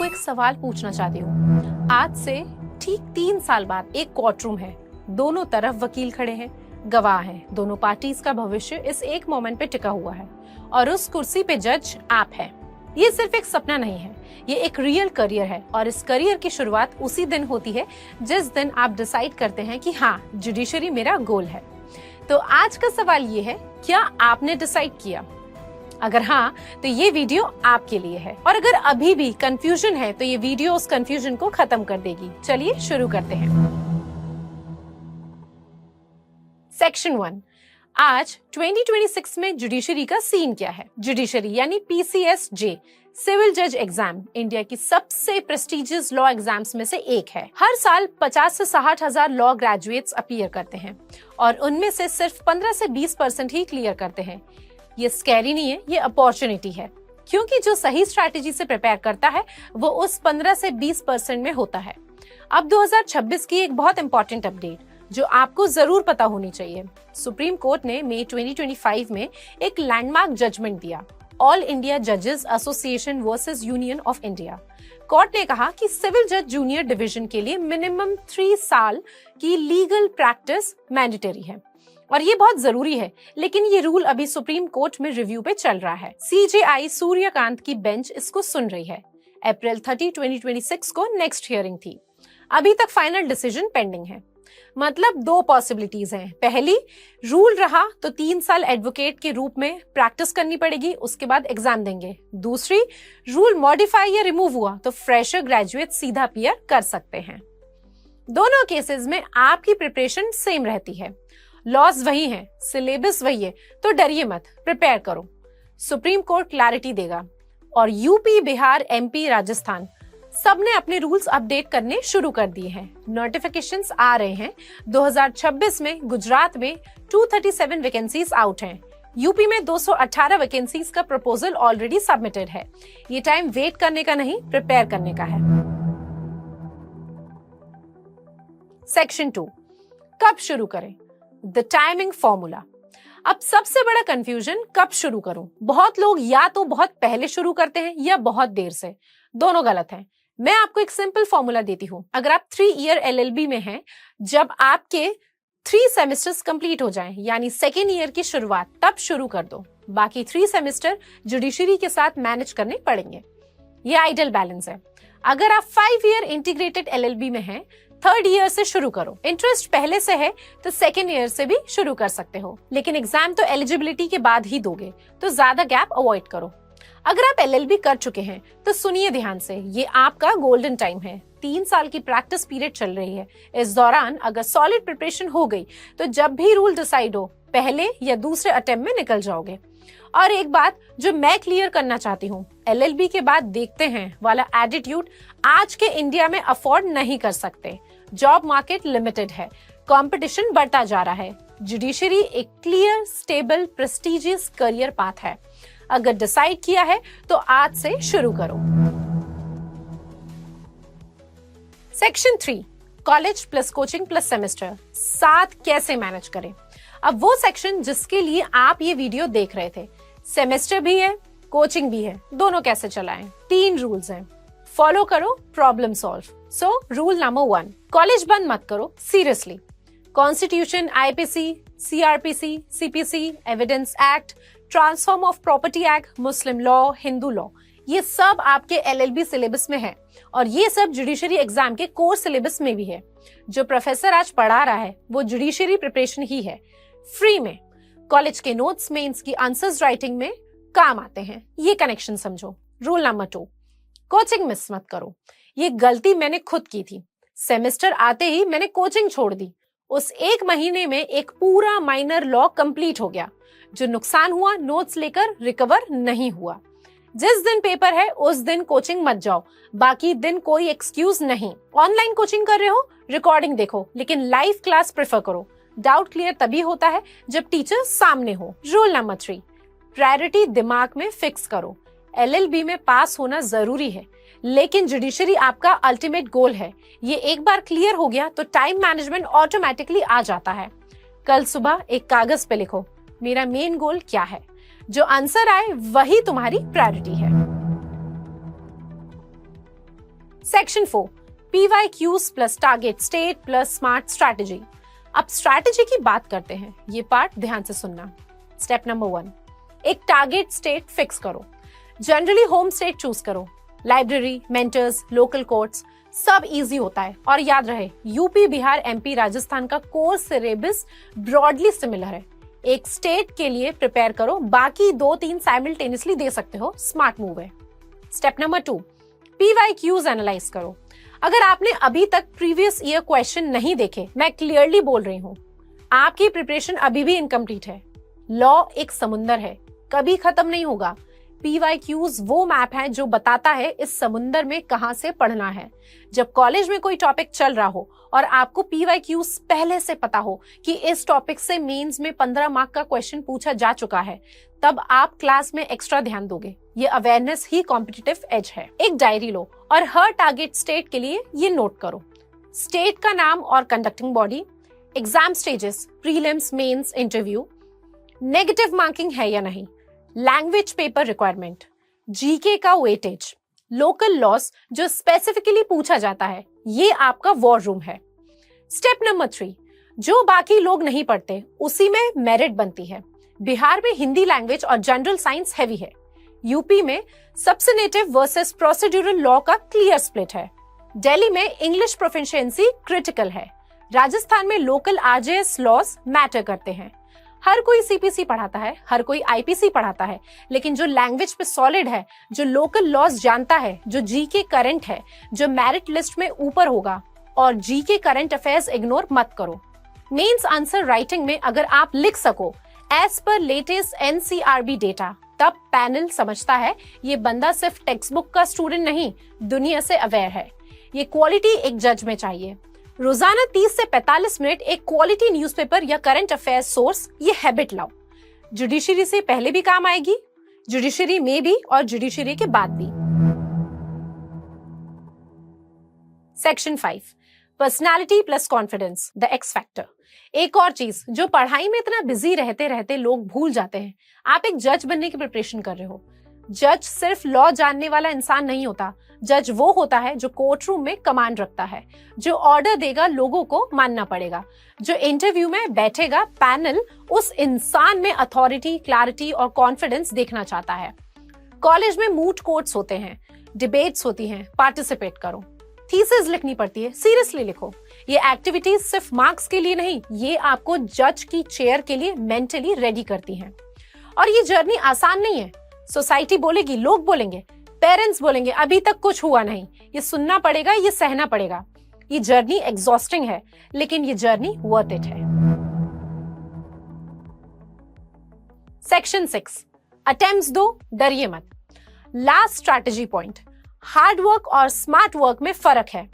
आपको एक सवाल पूछना चाहती हूँ। आज से ठीक 3 साल बाद एक कोर्ट रूम है, दोनों तरफ वकील खड़े हैं, गवाह हैं, दोनों पार्टीज का भविष्य इस एक मोमेंट पे टिका हुआ है और उस कुर्सी पे जज आप हैं। ये सिर्फ एक सपना नहीं है, ये एक रियल करियर है और इस करियर की शुरुआत उसी दिन होती है जिस दिन आप डिसाइड करते हैं कि हाँ, जुडिशरी मेरा गोल है। तो आज का सवाल ये है, क्या आपने डिसाइड किया? अगर हाँ, तो ये वीडियो आपके लिए है और अगर अभी भी कंफ्यूजन है तो ये वीडियो उस कंफ्यूजन को खत्म कर देगी। चलिए शुरू करते हैं। सेक्शन 1, आज 2026 में जुडिशरी का सीन क्या है? जुडिशरी यानी PCSJ सिविल जज एग्जाम इंडिया की सबसे प्रेस्टिजियस लॉ एग्जाम्स में से एक है। हर साल 50 से 60 हजार लॉ ग्रेजुएट्स अपीयर करते हैं और उनमें से सिर्फ 15 से 20% ही क्लियर करते हैं। ये स्कैरी नहीं है, ये अपॉर्चुनिटी है, क्योंकि जो सही स्ट्रैटेजी से प्रिपेयर करता है वो उस 15 से 20% में होता है। अब 2026 की एक बहुत इंपॉर्टेंट अपडेट जो आपको जरूर पता होनी चाहिए। सुप्रीम कोर्ट ने मई 2025 में एक लैंडमार्क जजमेंट दिया, ऑल इंडिया जजेस association versus union of India. Court ने कहा कि सिविल जज जूनियर डिवीजन के लिए मिनिमम 3 साल की लीगल प्रैक्टिस मैंडेटरी है और ये बहुत जरूरी है, लेकिन ये रूल अभी सुप्रीम कोर्ट में रिव्यू पे चल रहा है। CJI सूर्यकांत की बेंच इसको सुन रही है। अप्रैल 30, 2026 को नेक्स्ट हियरिंग थी। अभी तक फाइनल डिसीजन पेंडिंग है। मतलब 2 पॉसिबिलिटीज हैं। पहली, रूल रहा तो 3 साल एडवोकेट के रूप में प्रैक्टिस करनी पड़ेगी, उसके बाद एग्जाम देंगे। दूसरी, रूल मॉडिफाई या रिमूव हुआ तो फ्रेशर ग्रेजुएट सीधा अपीयर कर सकते हैं। दोनों केसेस में आपकी प्रिपरेशन सेम रहती है, लॉज वही हैं, सिलेबस वही है, तो डरिए मत, प्रिपेयर करो। सुप्रीम कोर्ट क्लैरिटी देगा और यूपी, बिहार, MP, राजस्थान सबने अपने रूल्स अपडेट करने शुरू कर दिए हैं। नोटिफिकेशंस आ रहे हैं। 2026 में गुजरात में 237 वैकेंसीज आउट हैं। यूपी में 218 वैकेंसीज का प्रपोजल ऑलरेडी सबमिटेड है। ये टाइम वेट करने का नहीं, प्रिपेयर करने का है। सेक्शन 2, कब शुरू करें? The timing formula. अब सबसे बड़ा कंफ्यूजन, कब शुरू करूं? बहुत लोग या तो बहुत पहले शुरू करते हैं या बहुत देर से। दोनों गलत हैं। मैं आपको एक सिंपल फॉर्मूला देती हूं। अगर आप 3 ईयर LLB में हैं, जब आपके 3 सेमेस्टर्स कंप्लीट हो जाएं, यानी सेकेंड ईयर की शुरुआत, तब शुरू कर दो। बाकी 3 सेमेस्टर जुडिशरी के साथ मैनेज करने पड़ेंगे। ये आइडियल बैलेंस है। अगर आप 5 ईयर इंटीग्रेटेड LLB में हैं, 3rd ईयर से शुरू करो। इंटरेस्ट पहले से है तो 2nd ईयर से भी शुरू कर सकते हो, लेकिन एग्जाम तो एलिजिबिलिटी के बाद ही दोगे, तो ज्यादा गैप अवॉइड करो। अगर आप LLB कर चुके हैं तो सुनिए ध्यान से, ये आपका गोल्डन टाइम है। 3 साल की प्रैक्टिस पीरियड चल रही है। इस दौरान अगर सॉलिड प्रिपरेशन हो गई तो जब भी रूल डिसाइड हो, पहले या दूसरे अटेम्प्ट में निकल जाओगे। और एक बात जो मैं क्लियर करना चाहती हूँ, LLB के बाद देखते हैं वाला एटीट्यूड आज के इंडिया में अफोर्ड नहीं कर सकते। जॉब मार्केट लिमिटेड है, कंपटीशन बढ़ता जा रहा है। जुडिशरी एक clear, stable, prestigious career path है। अगर डिसाइड किया है तो आज से शुरू करो। Section 3, college plus coaching plus semester साथ कैसे मैनेज करें? अब वो सेक्शन जिसके लिए आप ये वीडियो देख रहे थे, सेमेस्टर भी है, कोचिंग भी है, दोनों कैसे चलाएं? 3 रूल्स हैं, फॉलो करो, problem solve. So rule number 1, college बंद मत करो, seriously. Constitution, IPC, CRPC, CPC, evidence act, transform of property act, Muslim law, Hindu law, ये सब आपके LLB सिलेबस में है और ये सब जुडिशरी एग्जाम के कोर सिलेबस में भी है। जो प्रोफेसर आज पढ़ा रहा है वो जुडिशरी प्रिपरेशन ही है, फ्री में। कॉलेज के नोट्स में इसकी आंसर्स राइटिंग में काम आते हैं, ये कनेक्शन समझो। रूल नंबर 2, कोचिंग मिस मत करो। ये गलती मैंने खुद की थी। सेमेस्टर आते ही मैंने कोचिंग छोड़ दी। उस 1 महीने में एक पूरा माइनर लॉ कंप्लीट हो गया। जो नुकसान हुआ नोट्स लेकर रिकवर नहीं हुआ। जिस दिन पेपर है उस दिन कोचिंग मत जाओ, बाकी दिन कोई एक्सक्यूज नहीं। ऑनलाइन कोचिंग कर रहे हो, रिकॉर्डिंग देखो, लेकिन लाइव क्लास प्रेफर करो। डाउट क्लियर तभी होता है जब टीचर सामने हो। रूल नंबर 3, प्रायोरिटी दिमाग में फिक्स करो। LLB में पास होना जरूरी है, लेकिन जुडिशरी आपका अल्टीमेट गोल है। ये एक बार क्लियर हो गया तो टाइम मैनेजमेंट ऑटोमेटिकली आ जाता है। कल सुबह एक कागज पे लिखो, मेरा मेन गोल क्या है। जो आंसर आए वही तुम्हारी प्रायोरिटी है। Section 4 PYQs plus target state plus smart strategy. अब स्ट्रैटेजी की बात करते हैं, ये पार्ट ध्यान से सुनना। स्टेप नंबर 1, एक टारगेट स्टेट फिक्स करो। जनरली होम स्टेट चूज करो। लाइब्रेरी, मेंटर्स, लोकल कोर्ट्स सब इजी होता है। और याद रहे, यूपी, बिहार, एमपी, राजस्थान का कोर सिलेबस ब्रॉडली सिमिलर है। एक स्टेट के लिए प्रिपेयर करो, बाकी 2-3 साइमल्टेनियसली दे सकते हो। स्मार्ट मूव है। स्टेप नंबर 2, PYQs एनालाइज करो। अगर आपने अभी तक प्रीवियस ईयर क्वेश्चन नहीं देखे, मैं क्लियरली बोल रही हूँ, आपकी प्रिपरेशन अभी भी इनकम्प्लीट है। लॉ एक समुंदर है, कभी खत्म नहीं होगा। PYQs वो मैप है जो बताता है इस समुंदर में कहां से पढ़ना है। जब कॉलेज में कोई टॉपिक चल रहा हो और आपको PYQs पहले से पता हो कि इस टॉपिक से मेंस में 15 मार्क का क्वेश्चन पूछा जा चुका है, तब आप क्लास में एक्स्ट्रा ध्यान दोगे। ये अवेयरनेस ही कॉम्पिटिटिव एज है। एक डायरी लो और हर टारगेट स्टेट के लिए ये नोट करो। स्टेट का नाम और conducting body, exam stages, prelims, mains, interview, negative marking है या नहीं, लैंग्वेज पेपर रिक्वायरमेंट, जीके का वेटेज, लोकल लॉस जो स्पेसिफिकली पूछा जाता है, ये आपका वॉर रूम है। स्टेप नंबर 3, जो बाकी लोग नहीं पढ़ते उसी में मेरिट बनती है। बिहार में हिंदी लैंग्वेज और जनरल साइंस हैवी है। यूपी में सब्सिनेटिव वर्सेस प्रोसीड्यूरल लॉ का क्लियर स्प्लिट है। दिल्ली में इंग्लिश प्रोफिशिएंसी क्रिटिकल है। राजस्थान में लोकल RJS लॉज मैटर करते हैं। हर कोई CPC पढ़ाता है, हर कोई IPC पढ़ाता है, लेकिन जो लैंग्वेज पे सॉलिड है, जो लोकल लॉज जानता है, जो जीके करंट है, जो मेरिट लिस्ट में ऊपर होगा, और जीके करंट अफेयर्स इग्नोर मत करो। मेंस आंसर राइटिंग में अगर आप लिख सको as per latest NCRB data, तब पैनल समझता है ये बंदा सिर्फ टेक्स्ट बुक का स्टूडेंट नहीं, दुनिया से अवेयर है। ये क्वालिटी एक जज में चाहिए। रोजाना 30 से 45 मिनट एक क्वालिटी न्यूज़पेपर या करंट अफेयर्स सोर्स, ये हैबिट लाओ। जुडिशरी से पहले भी काम आएगी, जुडिशरी में भी और जुडिशरी के बाद भी। Section 5, personality plus confidence, the x factor. एक और चीज जो पढ़ाई में इतना बिजी रहते रहते लोग भूल जाते हैं, आप एक जज बनने की प्रिपरेशन कर रहे हो। जज सिर्फ लॉ जानने वाला इंसान नहीं होता। जज वो होता है जो कोर्ट रूम में कमांड रखता है, जो ऑर्डर देगा, लोगों को मानना पड़ेगा। जो इंटरव्यू में बैठेगा, पैनल उस इंसान में अथॉरिटी, क्लैरिटी और कॉन्फिडेंस देखना चाहता है। कॉलेज में मूट कोर्ट्स होते हैं, डिबेट्स होती हैं, पार्टिसिपेट करो। थीसिस लिखनी पड़ती है, सीरियसली लिखो। ये एक्टिविटीज सिर्फ मार्क्स के लिए नहीं, ये आपको जज की चेयर के लिए मेंटली रेडी करती हैं। और ये जर्नी आसान नहीं है। सोसाइटी बोलेगी, लोग बोलेंगे, पेरेंट्स बोलेंगे अभी तक कुछ हुआ नहीं, ये सुनना पड़ेगा, ये सहना पड़ेगा। ये जर्नी एग्जॉस्टिंग है, लेकिन ये जर्नी वर्थ इट है। सेक्शन 6, अटेम्प्ट्स दो, डरिए मत। Last strategy point, hard work और स्मार्ट वर्क में फर्क है।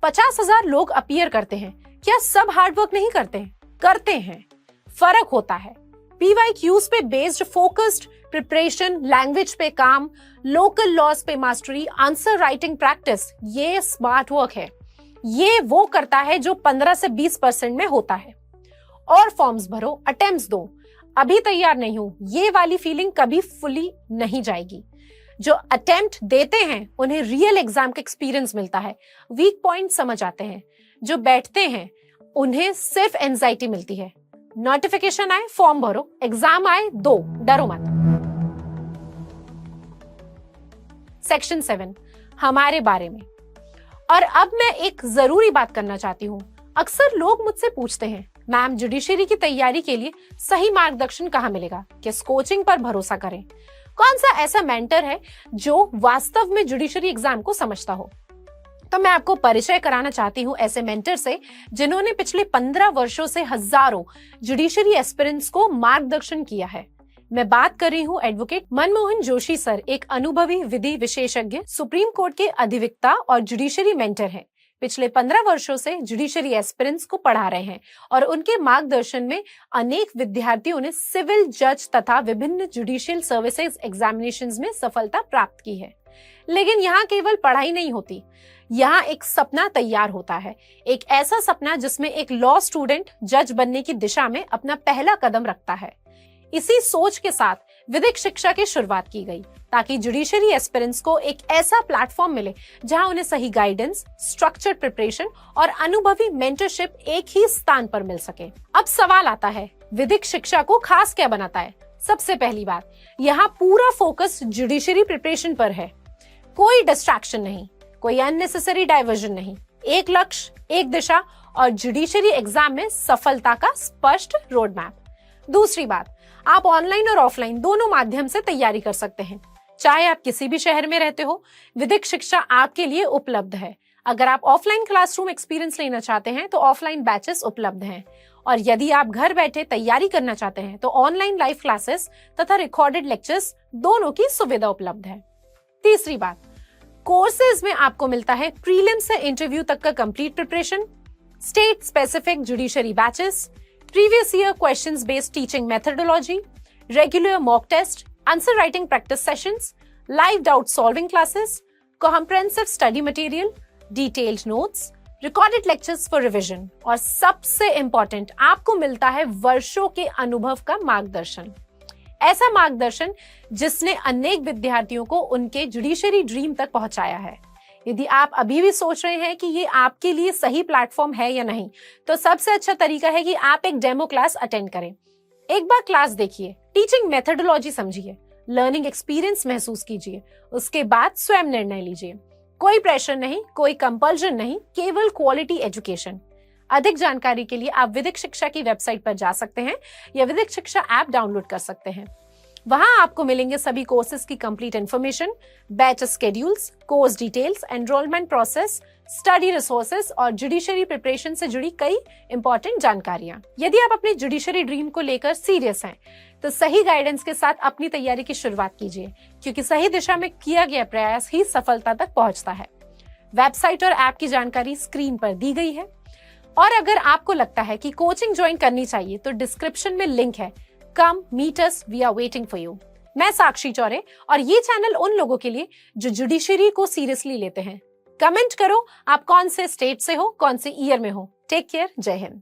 50,000 लोग अपीयर करते हैं, क्या सब हार्ड वर्क नहीं करते? करते हैं, फर्क होता है। PYQs पे बेस्ड फोकस्ड प्रिपरेशन, लैंग्वेज पे काम, लोकल लॉज पे मास्टरी, आंसर राइटिंग प्रैक्टिस, ये स्मार्ट वर्क है। ये वो करता है जो 15 से 20% में होता है। और फॉर्म्स भरो, अटेम्प्ट्स दो। अभी तैयार नहीं हूं, ये वाली फीलिंग कभी फुली नहीं जाएगी। जो अटेम्प्ट देते हैं उन्हें रियल एग्जाम का एक्सपीरियंस मिलता है, वीक पॉइंट समझ आते हैं। जो बैठते हैं उन्हें सिर्फ एंजाइटी मिलती है। नोटिफिकेशन आए, फॉर्म भरो, एग्जाम आए, दो, डरो मत। सेक्शन 7, हमारे बारे में। और अब मैं एक जरूरी बात करना चाहती हूँ। अक्सर लोग मुझसे पूछते हैं, मैम जुडिशरी की तैयारी के लिए सही मार्गदर्शन कहाँ मिलेगा? किस कोचिंग पर भरोसा करें? कौन सा ऐसा मेंटर है जो वास्तव में जुडिशरी एग्जाम को समझता हो? तो मैं आपको परिचय कराना चाहती हूँ ऐसे मेंटर से जिन्होंने पिछले 15 वर्षों से हजारों जुडिशरी एस्पिरेंट्स को मार्गदर्शन किया है। मैं बात कर रही हूँ एडवोकेट मनमोहन जोशी सर, एक अनुभवी विधि विशेषज्ञ, सुप्रीम कोर्ट के अधिवक्ता और जुडिशरी मेंटर हैं। पिछले 15 वर्षों से जुडिशरी एस्पिरेंट्स को पढ़ा रहे हैं और उनके मार्गदर्शन में अनेक विद्यार्थियों ने सिविल जज तथा विभिन्न जुडिशियल सर्विसेज एग्जामिनेशंस में सफलता प्राप्त की है। लेकिन यहाँ केवल पढ़ाई नहीं होती, यहाँ एक सपना तैयार होता है। एक ऐसा सपना जिसमें एक लॉ स्टूडेंट जज बनने की दिशा में अपना पहला कदम रखता है। इसी सोच के साथ विधिक शिक्षा की शुरुआत की गई ताकि जुडिशरी एस्पिरेंट्स को एक ऐसा प्लेटफॉर्म मिले जहां उन्हें सही गाइडेंस, स्ट्रक्चर्ड प्रिपरेशन और अनुभवी मेंटरशिप एक ही स्थान पर मिल सके। अब सवाल आता है, विधिक शिक्षा को खास क्या बनाता है? सबसे पहली बात, यहाँ पूरा फोकस जुडिशरी प्रिपरेशन पर है। कोई डिस्ट्रैक्शन नहीं, कोई अननेसेसरी डाइवर्जन नहीं, एक लक्ष्य, एक दिशा और जुडिशरी एग्जाम में सफलता का स्पष्ट रोड मैप। दूसरी बात, आप ऑनलाइन और ऑफलाइन दोनों माध्यम से तैयारी कर सकते हैं। चाहे आप किसी भी शहर में रहते हो, विधिक शिक्षा आपके लिए उपलब्ध है। अगर आप ऑफलाइन क्लासरूम एक्सपीरियंस लेना चाहते हैं तो ऑफलाइन बैचेस उपलब्ध हैं, और यदि आप घर बैठे तैयारी करना चाहते हैं तो ऑनलाइन लाइव क्लासेस तथा रिकॉर्डेड लेक्चर्स दोनों की सुविधा उपलब्ध है। तीसरी बात, कोर्सेज में आपको मिलता है प्रीलिम से इंटरव्यू तक का complete preparation, state specific judiciary batches, previous year questions based teaching methodology, regular mock test, answer writing practice sessions, live doubt solving classes, comprehensive study material, detailed notes, recorded lectures for revision और सबसे important, आपको मिलता है वर्षों के अनुभव का मार्गदर्शन। ऐसा मार्गदर्शन जिसने अनेक विद्यार्थियों को उनके जुडिशरी ड्रीम तक पहुंचाया है। यदि आप अभी भी सोच रहे हैं कि ये आपके लिए सही प्लेटफॉर्म है या नहीं, तो सबसे अच्छा तरीका है कि आप एक डेमो क्लास अटेंड करें। एक बार क्लास देखिए, टीचिंग मेथोडोलॉजी समझिए, लर्निंग एक्सपीरियंस महसूस कीजिए, उसके बाद स्वयं निर्णय लीजिए। कोई प्रेशर नहीं, कोई कंपल्जन नहीं, केवल क्वालिटी एजुकेशन। अधिक जानकारी के लिए आप विधिक शिक्षा की वेबसाइट पर जा सकते हैं या विधिक शिक्षा ऐप डाउनलोड कर सकते हैं। वहां आपको मिलेंगे सभी कोर्सेज की complete information, batch schedules, course details, enrolment process, study resources और जुडिशरी प्रिपरेशन से जुड़ी कई इंपॉर्टेंट जानकारियां। यदि आप अपने जुडिशरी ड्रीम को लेकर सीरियस हैं, तो सही गाइडेंस के साथ अपनी तैयारी की शुरुआत कीजिए, क्योंकि सही दिशा में किया गया प्रयास ही सफलता तक पहुंचता है। वेबसाइट और ऐप की जानकारी स्क्रीन पर दी गई है। और अगर आपको लगता है कि कोचिंग ज्वाइन करनी चाहिए तो डिस्क्रिप्शन में लिंक है, come meet us, we are waiting for you. मैं साक्षी चौरे और ये चैनल उन लोगों के लिए जो जुडिशरी को सीरियसली लेते हैं। कमेंट करो आप कौन से स्टेट से हो, कौन से ईयर में हो। टेक केयर, जय हिंद।